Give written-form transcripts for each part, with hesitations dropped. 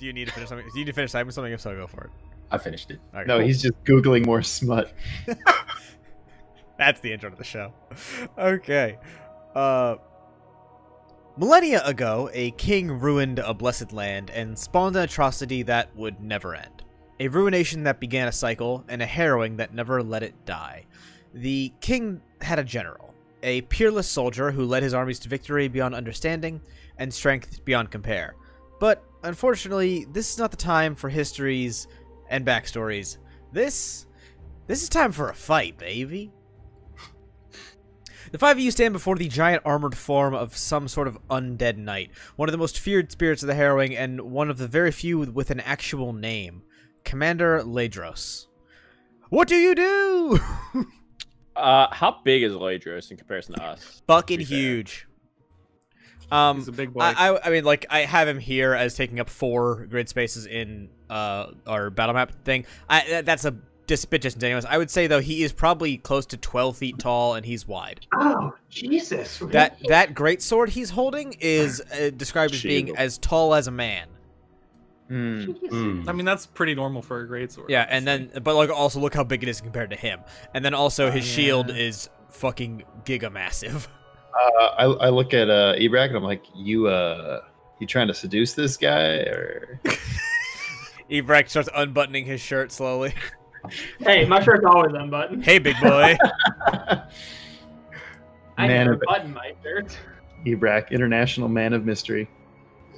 Do you need to finish something? Do you need to finish typing something? If so, go for it. I finished it. Right, No, cool. he's just Googling more smut. That's the intro to the show. Okay. Millennia ago, a king ruined a blessed land and spawned an atrocity that would never end. A ruination that began a cycle, and a harrowing that never let it die. The king had a general, a peerless soldier who led his armies to victory beyond understanding and strength beyond compare. But, unfortunately, this is not the time for histories and backstories. This is time for a fight, baby. The five of you stand before the giant armored form of some sort of undead knight, one of the most feared spirits of the harrowing, and one of the very few with an actual name, Commander Ledros. What do you do? How big is Ledros in comparison to us? Fucking huge. He's a big boy. I mean, like, I have him here as taking up 4 grid spaces in our battle map thing. That's a bit disingenuous. I would say, though, he is probably close to 12 feet tall, and he's wide. Oh, Jesus. Really? That greatsword he's holding is described as being as tall as a man. I mean, that's pretty normal for a greatsword. Yeah, and then, but like, also look how big it is compared to him. And then also his shield is fucking giga massive. I look at Ebrak and I'm like, you trying to seduce this guy or? Ebrak starts unbuttoning his shirt slowly. Hey, my shirt's always unbuttoned. Hey, big boy. I Man never of- button my shirt. Ebrak, international man of mystery.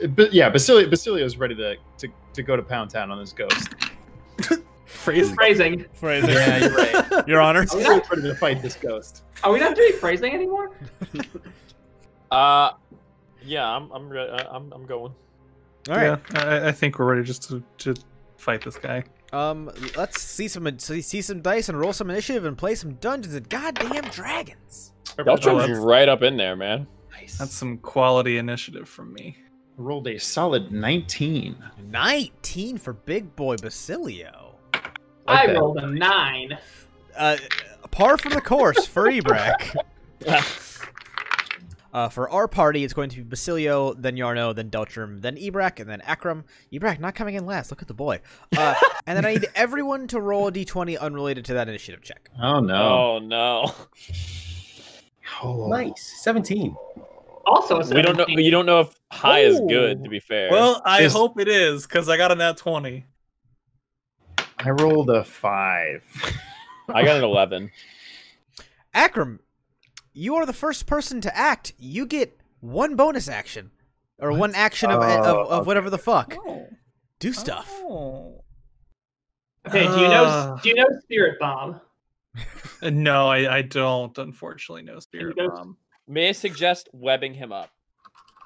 But yeah, Basilio's ready to go to Pound Town on this ghost. Phrasing. Phrasing. Phrasing. Yeah, you're right. Your Honor. I'm ready to fight this ghost. Are we not doing phrasing anymore? Yeah, I'm going. All right. Yeah, I think we're ready just to fight this guy. Let's see some dice and roll some initiative and play some Dungeons and Goddamn Dragons. Beltram's right up in there, man. Nice. That's some quality initiative from me. Rolled a solid 19. 19 for big boy Basilio. I Okay. rolled a 9. Par for the course for Ebrak. For our party, it's going to be Basilio, then Yarno, then Deltram, then Ebrak, and then Akram. Ebrak not coming in last. Look at the boy. And then I need everyone to roll a d20 unrelated to that initiative check. Oh no. Oh no. Oh. Nice. 17. Also a We don't know. 17. You don't know if high is good. To be fair. Well, I Just- hope it is, because I got a nat 20. I rolled a 5. I got an 11. Akram, you are the first person to act. You get 1 bonus action. Or 1 action of whatever the fuck. Oh. Do stuff. Oh. Okay, do you know Spirit Bomb? No, I don't, unfortunately, know Spirit you go- Bomb. May I suggest webbing him up?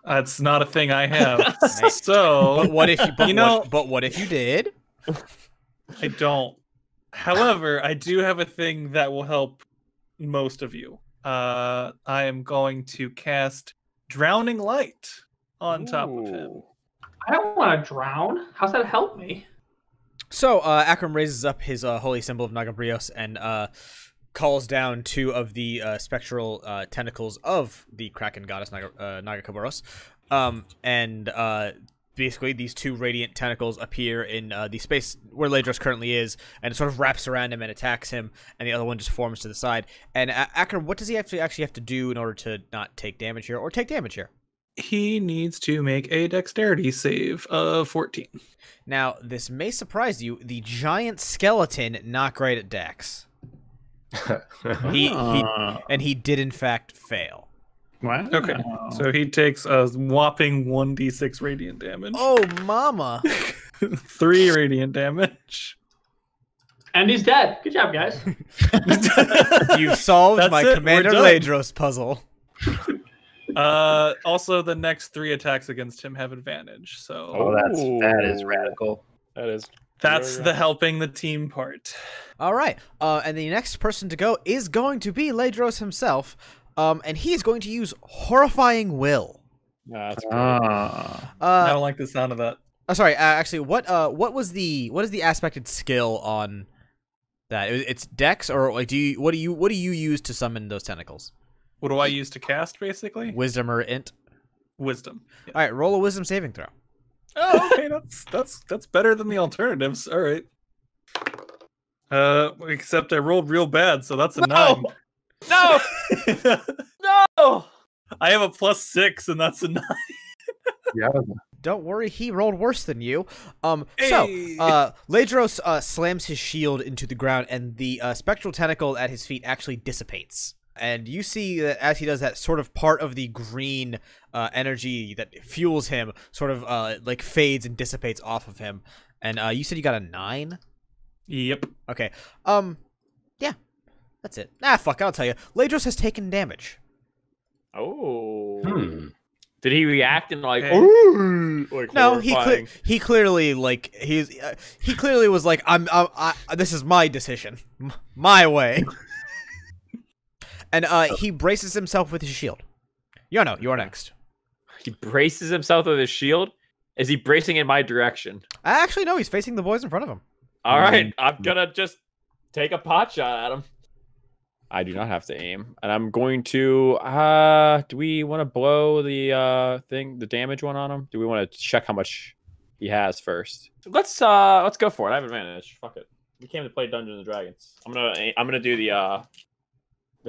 That's not a thing I have. Nice. So, But what if you? know- But what if you did? I don't. However, I do have a thing that will help most of you. I am going to cast Drowning Light on top of him. Ooh. I don't want to drown. How's that help me? So Akram raises up his holy symbol of Nagabrios and calls down 2 of the spectral tentacles of the Kraken goddess Nagakaboros. Basically, these 2 radiant tentacles appear in the space where Ledros currently is, and it sort of wraps around him and attacks him, and the other one just forms to the side. And Akram, what does he actually have to do in order to not take damage here, or take damage here? He needs to make a dexterity save of 14. Now, this may surprise you, the giant skeleton, not great at dex. He did, in fact, fail. Wow. Okay, so he takes a whopping 1d6 radiant damage. Oh, mama. 3 radiant damage. And he's dead. Good job, guys. You solved That's my it, we're Commander done. Ledros puzzle. Also, the next 3 attacks against him have advantage. So Oh, that is radical. That is. that's very the helping the team part. All right. And the next person to go is going to be Ledros himself. And he is going to use Horrifying Will. Nah, that's great. I don't like the sound of that. Sorry. Actually, what is the aspected skill on that? It's Dex, or like what do you use to summon those tentacles? What do I use to cast, basically? Wisdom or Int? Wisdom. All right. Roll a Wisdom saving throw. Oh, okay, that's better than the alternatives. All right. Except I rolled real bad, so that's a 9. No! No! I have a +6, and that's a 9. Yeah. Don't worry, he rolled worse than you. Hey! So, Ledros slams his shield into the ground, and the spectral tentacle at his feet actually dissipates. And you see that as he does that, sort of part of the green energy that fuels him sort of like fades and dissipates off of him. And you said you got a 9? Yep. Okay. Yeah. That's it. Ah, fuck, I'll tell you. Ledros has taken damage. Oh. Hmm. Did he react and like, Okay. ooh, like No, horrifying? he clearly like he clearly was like this is my decision, my way. And he braces himself with his shield. Yono, you are next. He braces himself with his shield. Is he bracing in my direction? Actually, no, he's facing the boys in front of him. All right, I'm gonna just take a pot shot at him. I do not have to aim, and I'm going to. Do we want to blow the the damage one on him? Do we want to check how much he has first? Let's go for it. I have advantage. Fuck it. We came to play Dungeons and Dragons. I'm gonna do the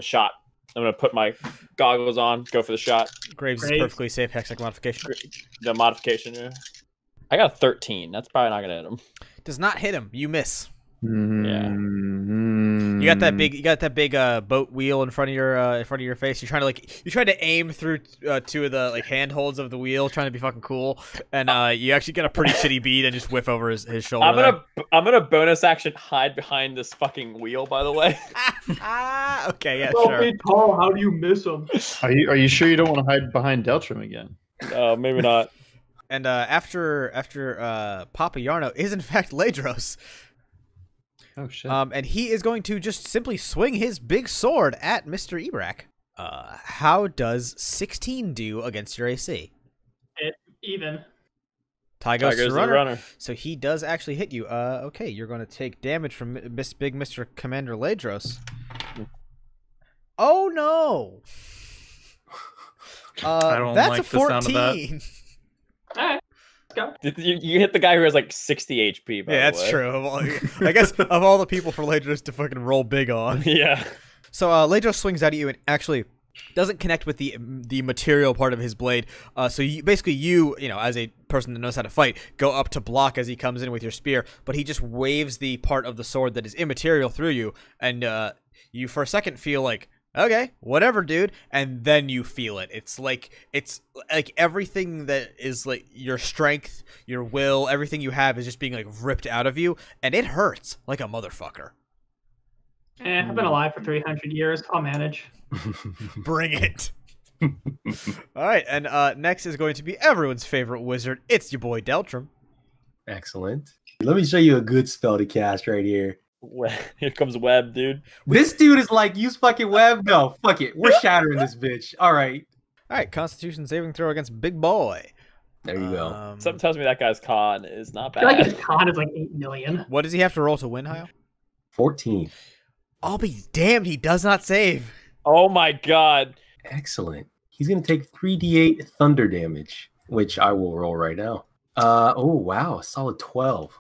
shot. I'm gonna put my goggles on. Go for the shot. Graves is Graves. perfectly safe hextech modification. The modification. Yeah. I got a 13. That's probably not gonna hit him. Does not hit him. You miss. Mm-hmm. You got that big boat wheel in front of your face. You're trying to aim through two of the like handholds of the wheel, trying to be fucking cool, and you actually get a pretty shitty bead and just whiff over his shoulder. I'm gonna bonus action hide behind this fucking wheel. By the way. Okay, yeah, So sure. tall, how do you miss him? Are you sure you don't want to hide behind Deltram again? Maybe not. And after Papa Yarno is in fact Ledros. Oh shit. And he is going to just simply swing his big sword at Mr. Ebrak. How does 16 do against your AC? Even. Tie goes to Tiger's the runner. runner. So he does actually hit you. Okay, you're going to take damage from Big Mr. Commander Ledros. Oh no! I don't that's like a the sound of that. 14. All right, let's go. You hit the guy who has like 60 HP. By Yeah, the that's way. true. I guess of all the people for Ledros to fucking roll big on. Yeah. So Ledros swings at you and actually doesn't connect with the material part of his blade. So you as a person that knows how to fight, go up to block as he comes in with your spear, but he just waves the part of the sword that is immaterial through you, and you for a second feel like, okay, whatever, dude, and then you feel it. It's like everything that is like your strength, your will, everything you have is just being like ripped out of you, and it hurts like a motherfucker. I've been alive for 300 years. I'll manage. Bring it. All right, and next is going to be everyone's favorite wizard. It's your boy Deltram. Excellent. Let me show you a good spell to cast right here. Here comes Web, dude. This dude is like, use fucking web. No, fuck it. We're shattering this bitch. All right. All right, Constitution saving throw against Big Boy. There you go. Something tells me that guy's con is not I feel like bad. his con is like 8 million. What does he have to roll to win, Hyle? 14. I'll be damned, he does not save. Oh my god. Excellent. He's going to take 3d8 thunder damage, which I will roll right now. Oh, wow. A solid 12.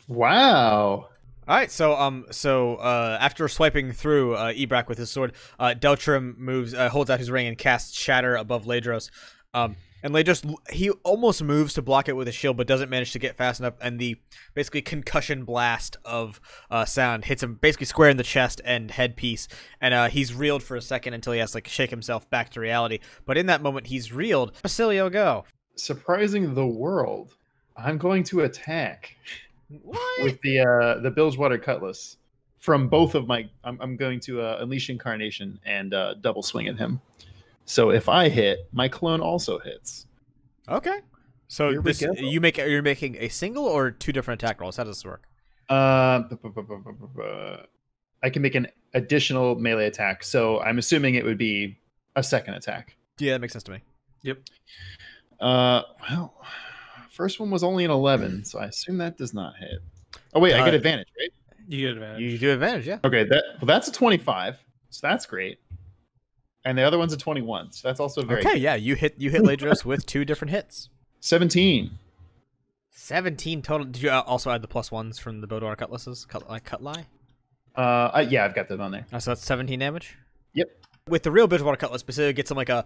Wow. All right, so after swiping through Ebrak with his sword, Deltram moves, holds out his ring and casts Shatter above Ledros. And Ledros, he almost moves to block it with his shield, but doesn't manage to get fast enough. And the basically concussion blast of sound hits him basically square in the chest and headpiece. And he's reeled for a second until he has to like shake himself back to reality. But in that moment, he's reeled. Basilio, go. Surprising the world, I'm going to attack What? with the Bilgewater Cutlass from both of my. I'm going to Unleash Incarnation and double swing at him. So if I hit, my clone also hits. Okay. So Here we this go. you're making a single or two different attack rolls. How does this work? I can make an additional melee attack, so I'm assuming it would be a second attack. Yeah, that makes sense to me. Yep. Well, first one was only an 11, so I assume that does not hit. Oh wait, I get advantage, right? You get advantage. You do advantage, yeah. Okay, that's a 25, so that's great. And the other one's a 21, so that's also very Okay, good. yeah, you hit Ledros with two different hits. 17. 17 total. Did you also add the +1s from the Bowed Cutlasses? Cutlie? Yeah, I've got them on there. So that's 17 damage? Yep. With the real Bridgewater Cutlass, Basilio gets him like a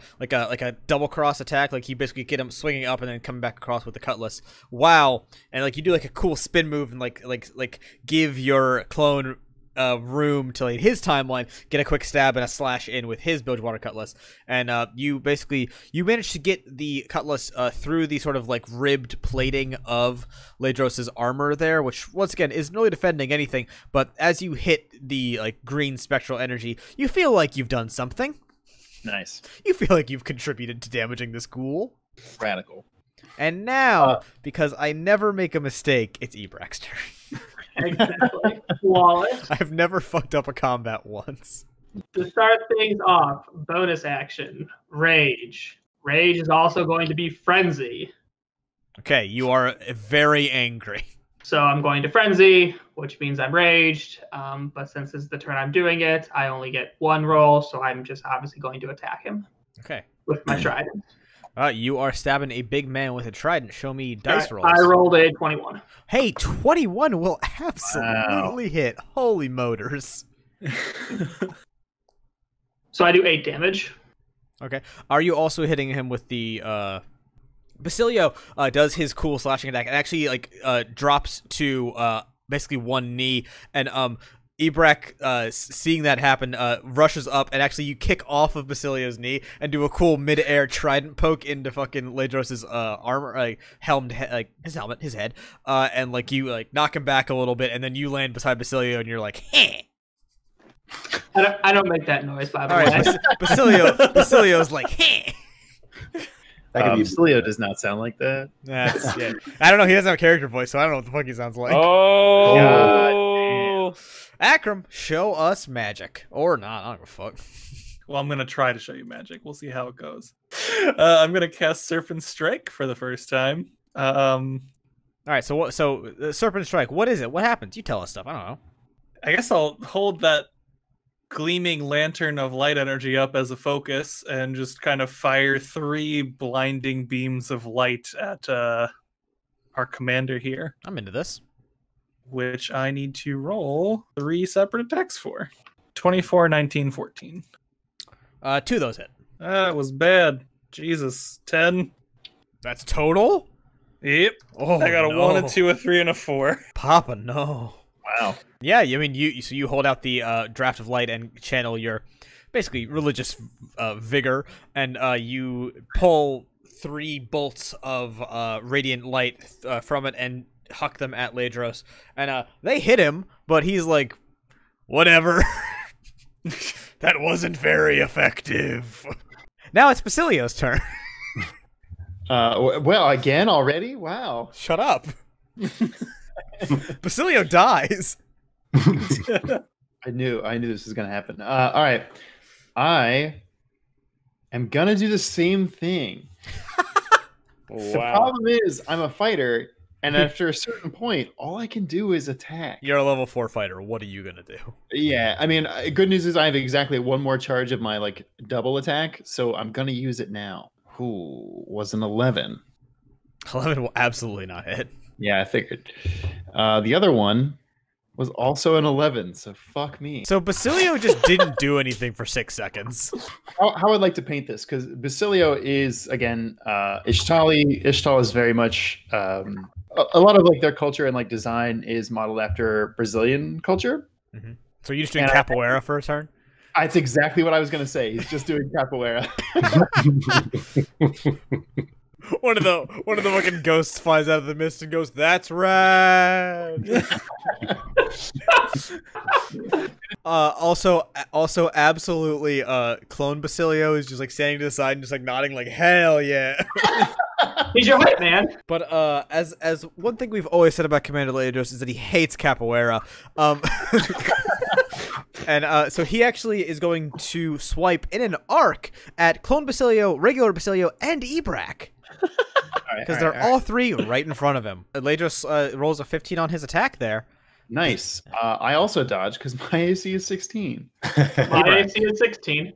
double cross attack. Like you basically get him swinging up and then coming back across with the Cutlass. Wow! And like you do like a cool spin move and like give your clone room to like his timeline, get a quick stab and a slash in with his Bilgewater Cutlass, and you manage to get the Cutlass through the sort of like ribbed plating of Ledros's armor there, which once again isn't really defending anything, but as you hit the like green spectral energy, you feel like you've done something. Nice. You feel like you've contributed to damaging this ghoul. Radical. And now, because I never make a mistake, it's Ebrak's turn. Exactly. Flawless. I've never fucked up a combat once. To start things off, bonus action, Rage. Rage is also going to be Frenzy. Okay, you are very angry. So I'm going to Frenzy, which means I'm raged. But since it's the turn I'm doing it, I only get one roll, so I'm just obviously going to attack him. Okay. With my trident. You are stabbing a big man with a trident. Show me dice rolls. I rolled a 21. Hey, 21 will absolutely hit. Holy motors. So I do 8 damage. Okay. Are you also hitting him with the Basilio does his cool slashing attack and actually like drops to basically one knee, and Ebrak, seeing that happen, rushes up, and actually you kick off of Basilio's knee and do a cool mid-air trident poke into fucking Ledros's armor, his helmet, his head, and like you like knock him back a little bit, and then you land beside Basilio, and you're like, heh. I don't make that noise, by the way. Right, Basilio's like, heh. Basilio does not sound like that. That's, yeah. I don't know. He doesn't have a character voice, so I don't know what the fuck he sounds like. Oh, Akram, show us magic. Or not. I don't give a fuck. Well, I'm going to try to show you magic. We'll see how it goes. I'm going to cast Serpent Strike for the first time. All right, so Serpent Strike, what is it? What happens? You tell us stuff. I don't know. I guess I'll hold that gleaming lantern of light energy up as a focus and just kind of fire 3 blinding beams of light at our commander here. I'm into this. Which I need to roll 3 separate attacks for. 24, 19, 14. 2 of those hit. That was bad. Jesus. 10. That's total? Yep. Oh, I got a no. 1, a 2, a 3, and a 4. Papa, no. Wow. Yeah, I mean, you hold out the draft of light and channel your basically religious vigor, and you pull 3 bolts of radiant light from it and huck them at Ledros, and they hit him, but he's like, whatever. That wasn't very effective. Now it's Basilio's turn. Well, again already? Wow. Shut up. Basilio dies. I knew this was gonna happen. All right, I am gonna do the same thing. wow. The problem is I'm a fighter, and after a certain point, all I can do is attack. You're a level 4 fighter. What are you gonna do? Yeah, I mean, good news is I have exactly 1 more charge of my like double attack, so I'm gonna use it now. Who was an 11? 11 will absolutely not hit. Yeah, I figured. The other one was also an 11, so fuck me. So Basilio just didn't do anything for 6 seconds. How I'd like to paint this, because Basilio is, again, Ishtali. Ishtal is very much, a lot of like their culture and like design is modeled after Brazilian culture. Mm-hmm. So you're just doing capoeira for a turn? That's exactly what I was going to say. He's just doing capoeira. One of the fucking ghosts flies out of the mist and goes, "That's rad." Also, absolutely, clone Basilio is just like standing to the side and just like nodding, like hell yeah. He's your hype man. But as one thing we've always said about Commander Ledros is that he hates capoeira. And so he actually is going to swipe in an arc at clone Basilio, regular Basilio, and Ebrak. Because they're all 3 right in front of him. Ledros rolls a 15 on his attack there. Nice. I also dodge because my AC is 16. My AC is 16.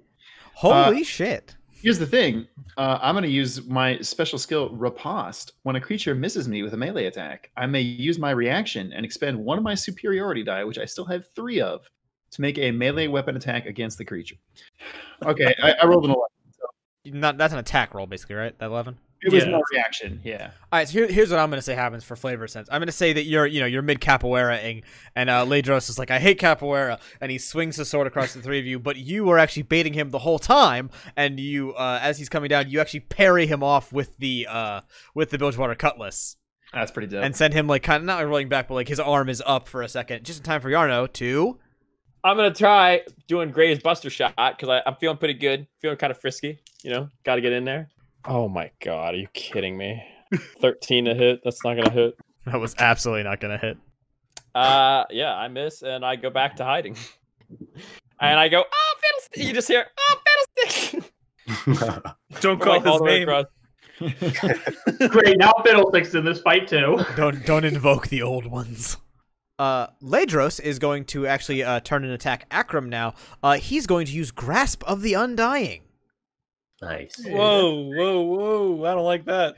Holy shit. Here's the thing. I'm going to use my special skill, Riposte. When a creature misses me with a melee attack, I may use my reaction and expend one of my superiority die, which I still have 3 of, to make a melee weapon attack against the creature. Okay, I rolled an 11. So. That's an attack roll, basically, right? That 11? It was my reaction, yeah. All right, so here's what I'm going to say happens for flavor sense. I'm going to say that you're mid capoeira-ing, and Ledros is like, I hate capoeira, and he swings his sword across the 3 of you, but you were actually baiting him the whole time, and you, as he's coming down, you actually parry him off with the Bilgewater Cutlass. That's pretty dope. And send him, like, kind of not rolling back, but, like, his arm is up for a second, just in time for Yarno to... I'm going to try doing Gray's Buster Shot, because I'm feeling pretty good, feeling kind of frisky, got to get in there. Oh my god, are you kidding me? 13 to hit? That's not gonna hit. That was absolutely not gonna hit. Yeah, I miss and I go back to hiding. And I go, oh, Fiddlestick! You just hear, oh, Fiddlestick! Don't call his name. Great, now Fiddlestick's in this fight too. Don't invoke the old ones. Ledros is going to actually turn and attack Akram now. He's going to use Grasp of the Undying. Nice. Whoa, whoa, whoa. I don't like that.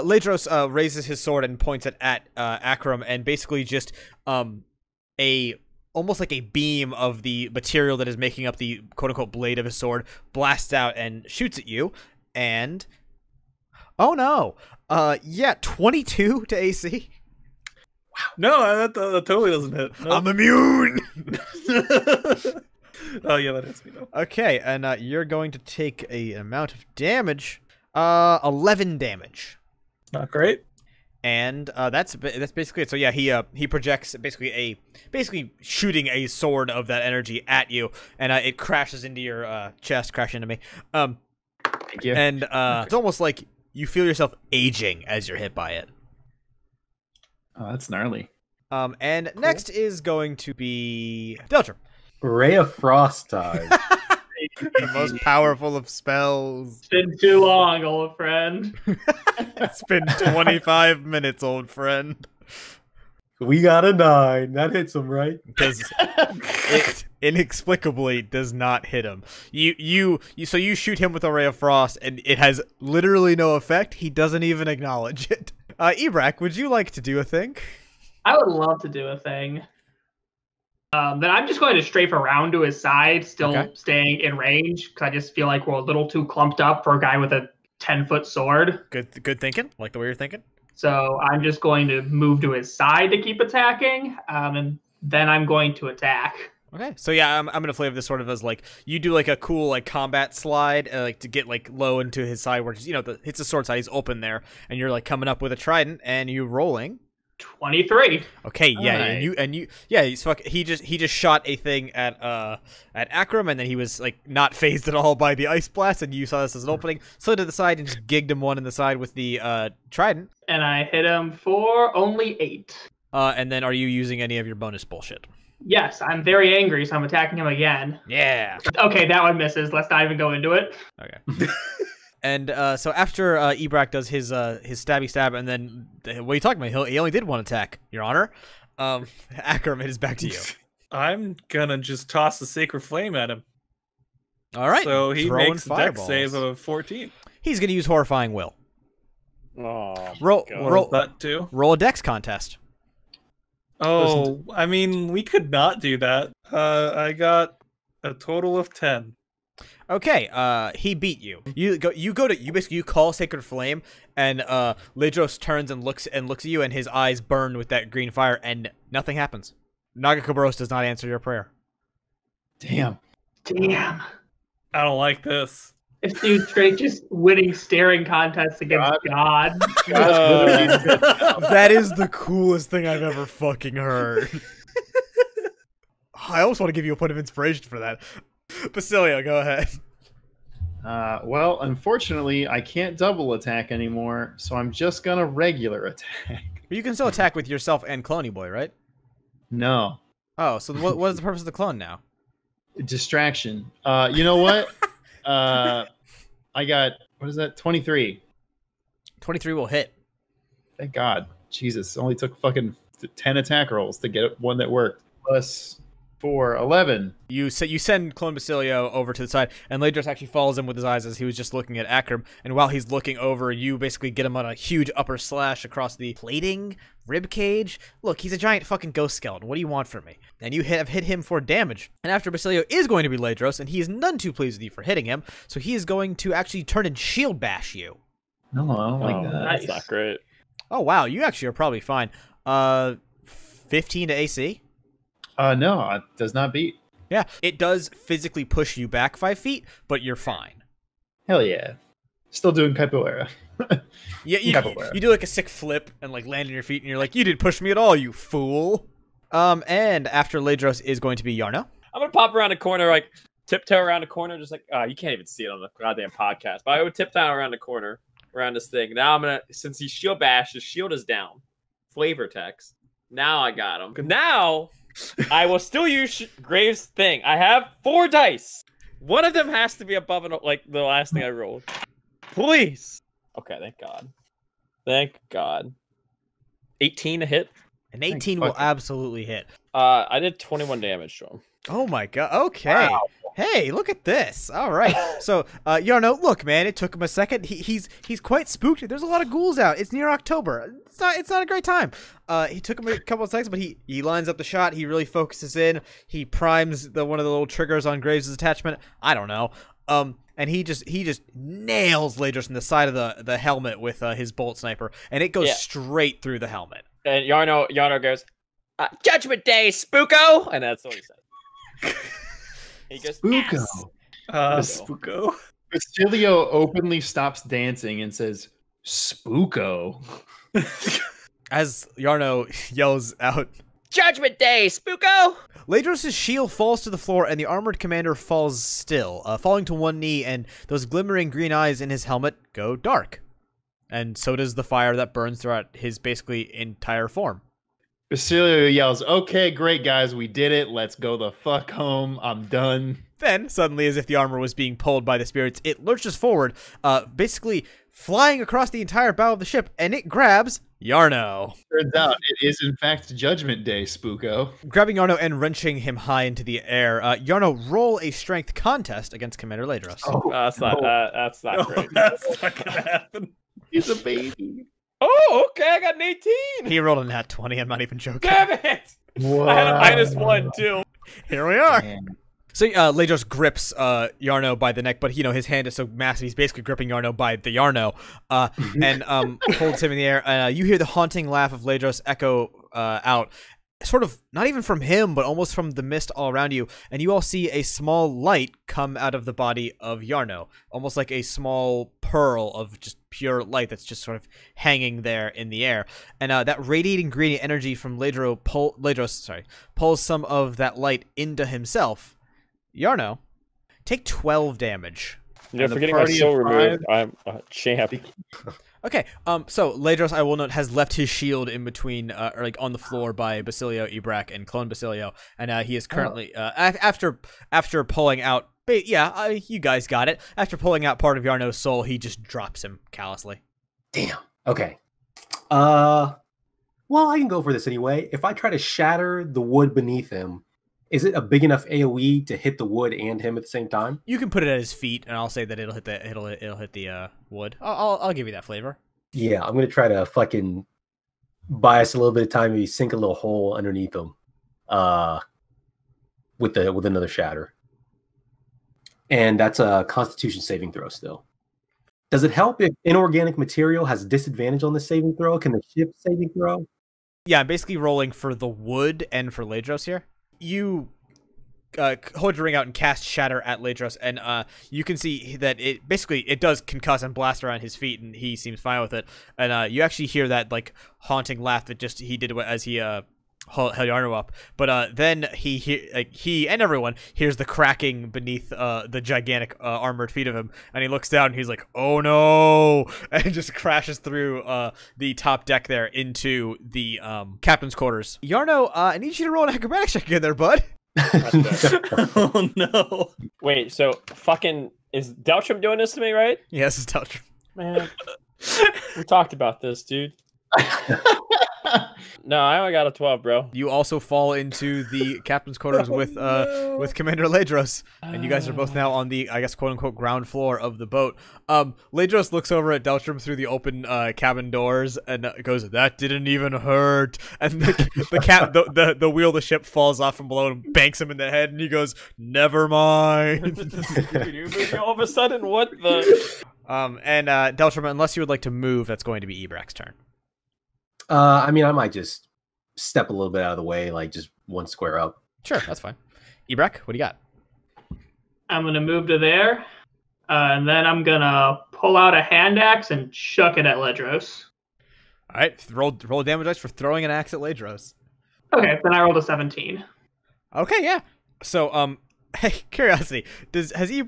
Ledros raises his sword and points it at Akram, and basically just almost like a beam of the material that is making up the quote-unquote blade of his sword blasts out and shoots at you, and... Oh no! 22 to AC. Wow. No, that totally doesn't hit. Nope. I'm immune! Oh, yeah, that hits me, though. Okay, and you're going to take an amount of damage. 11 damage. Not great. And that's basically it. So yeah, he projects basically shooting a sword of that energy at you, and it crashes into your chest, crash into me. Thank you. And it's almost like you feel yourself aging as you're hit by it. Oh, that's gnarly. And cool. Next is going to be Deltram. Ray of Frost time. The most powerful of spells. It's been too long, old friend. It's been 25 minutes, old friend. We got a 9. That hits him, right? Because it inexplicably does not hit him. So you shoot him with a Ray of Frost, and it has literally no effect. He doesn't even acknowledge it. Ebrak, would you like to do a thing? I would love to do a thing. Then I'm just going to strafe around to his side, still staying in range, because I just feel like we're a little too clumped up for a guy with a 10-foot sword. Good thinking. Like the way you're thinking. So I'm just going to move to his side to keep attacking, and then I'm going to attack. Okay, so yeah, I'm gonna flavor this sort of as like you do like a cool like combat slide, like to get like low into his side, where hits the sword side, he's open there, and you're like coming up with a trident, and you rolling. 23. Okay, yeah, right. He just shot a thing at Akram, and then he was like not phased at all by the ice blast, and you saw this as an opening, slid to the side and just gigged him one in the side with the trident. And I hit him for only 8. And then are you using any of your bonus bullshit? Yes, I'm very angry, so I'm attacking him again. Yeah. Okay, that one misses. Let's not even go into it. Okay. And so after Ebrak does his stabby stab, and then what are you talking about? He only did one attack, Your Honor. Akram, it is back to you. I'm gonna just toss the Sacred Flame at him. All right. So he makes a dex save of 14. He's gonna use Horrifying Will. Oh, roll that too. Roll a dex contest. Oh, I mean, we could not do that. I got a total of 10. Okay, he beat you. You call Sacred Flame, and Ledros turns and looks at you, and his eyes burn with that green fire, and nothing happens. Nagakabros does not answer your prayer. Damn. I don't like this. This dude's straight just winning staring contests against God. That is the coolest thing I've ever fucking heard. I almost want to give you a point of inspiration for that. Basilio, go ahead. Well, unfortunately, I can't double attack anymore, so I'm just gonna regular attack. You can still attack with yourself and Cloney Boy, right? No. Oh, so what is the purpose of the clone now? Distraction. You know what? I got, what is that? 23. 23 will hit. Thank God. Jesus, only took fucking 10 attack rolls to get one that worked. Plus for 11. You send Clone Basilio over to the side, and Ledros actually follows him with his eyes as he was just looking at Akram. And while he's looking over, you basically get him on a huge upper slash across the plating, rib cage. Look, he's a giant fucking ghost skeleton. What do you want from me? And you have hit him for damage. And after Basilio is going to be Ledros, and he is none too pleased with you for hitting him, so he is going to actually turn and shield bash you. No, I don't like that. That's not great. Oh wow, you actually are probably fine. 15 to AC. No, it does not beat. Yeah, it does physically push you back 5 feet, but you're fine. Hell yeah. Still doing capoeira. Yeah, you do like a sick flip and like land on your feet, and you're like, you didn't push me at all, you fool. And after Ledros is going to be Yarno. I'm gonna pop around the corner, like tiptoe around the corner, just like you can't even see it on the goddamn podcast. But I would tiptoe around the corner, around this thing. Now I'm gonna, since he's shield bashed, his shield is down. Flavor text. Now I got him. Now I will still use Graves' thing. I have 4 dice. One of them has to be above like the last thing I rolled. Please. Okay, thank God. Thank God. 18 to hit. An 18 will absolutely hit. I did 21 damage to him. Oh my God. Okay. Wow. Hey, look at this. All right. So, Yarno, look, man, it took him a second. He's quite spooked. There's a lot of ghouls out. It's near October. It's not a great time. He took him a couple of seconds, but he lines up the shot. He really focuses in. He primes one of the little triggers on Graves' attachment. I don't know. And he just nails Ledros in the side of the helmet with his bolt sniper, and it goes straight through the helmet. And Yarno goes, "Judgment Day, Spooko!" And that's what he said. He goes, Spooko. Spooko. Basilio openly stops dancing and says, "Spooko." As Yarno yells out, "Judgment Day, Spooko!" Ledros' shield falls to the floor, and the armored commander falls still, falling to one knee, and those glimmering green eyes in his helmet go dark. And so does the fire that burns throughout his basically entire form. Basilio yells, "Okay, great, guys. We did it. Let's go the fuck home. I'm done." Then, suddenly, as if the armor was being pulled by the spirits, it lurches forward, basically flying across the entire bow of the ship, and it grabs Yarno. Turns out it is, in fact, Judgment Day, Spooko. Grabbing Yarno and wrenching him high into the air, Yarno, roll a strength contest against Commander Ledros. Oh, that's not great. That's not gonna happen. He's a baby. Oh, okay, I got an 18. He rolled a nat 20, I'm not even joking. Damn it! Wow. I had a -1, too. Here we are. Man. So Ledros grips Yarno by the neck, but his hand is so massive, he's basically gripping Yarno by the Yarno, and holds him in the air. You hear the haunting laugh of Ledros echo out, sort of not even from him, but almost from the mist all around you, and you all see a small light come out of the body of Yarno, almost like a small pearl of just pure light that's just sort of hanging there in the air. And that radiating green energy from Ledros pulls some of that light into himself. Yarno, take 12 damage. You're forgetting my soul removed. I'm a champ. Okay, so Ledros, I will note, has left his shield in between, or like on the floor by Basilio, Ibrak, and Clone Basilio, and he is currently after pulling out. You guys got it. After pulling out part of Yarno's soul, he just drops him callously. Damn. Okay. Well, I can go for this anyway. If I try to shatter the wood beneath him, is it a big enough AoE to hit the wood and him at the same time? You can put it at his feet, and I'll say that it'll hit the wood. I'll give you that flavor. Yeah, I'm gonna try to fucking buy us a little bit of time, maybe sink a little hole underneath him, with another shatter. And that's a Constitution saving throw still. Does it help if inorganic material has disadvantage on the saving throw? Can the ship saving throw? Yeah, I'm basically rolling for the wood and for Ledros here. You hold your ring out and cast Shatter at Ledros, and you can see that it does concuss and blast around his feet, and he seems fine with it. And you actually hear that like haunting laugh that he did as he held Yarno up. But then he and everyone hears the cracking beneath the gigantic armored feet of him, and he looks down and he's like, "Oh no!" and just crashes through the top deck there into the captain's quarters. Yarno, I need you to roll an acrobatics check in there, bud. Oh no! Wait, so fucking is Deltram doing this to me, right? Yes, it's Deltram. Man, we talked about this, dude. No, I only got a 12, bro. You also fall into the captain's quarters with Commander Ledros, and you guys are both now on the, I guess, quote unquote ground floor of the boat. Ledros looks over at Deltram through the open cabin doors and goes, "That didn't even hurt." And the wheel of the ship falls off from below and banks him in the head, and he goes, "Never mind." All of a sudden, what the? And Deltram, unless you would like to move, that's going to be Ebrak's turn. I mean, I might just step a little bit out of the way, like just one square up. Sure, that's fine. Ebrak, what do you got? I'm gonna move to there, and then I'm gonna pull out a hand axe and chuck it at Ledros. All right, roll damage dice for throwing an axe at Ledros. Okay, then I rolled a 17. Okay, yeah. So, hey, curiosity, is he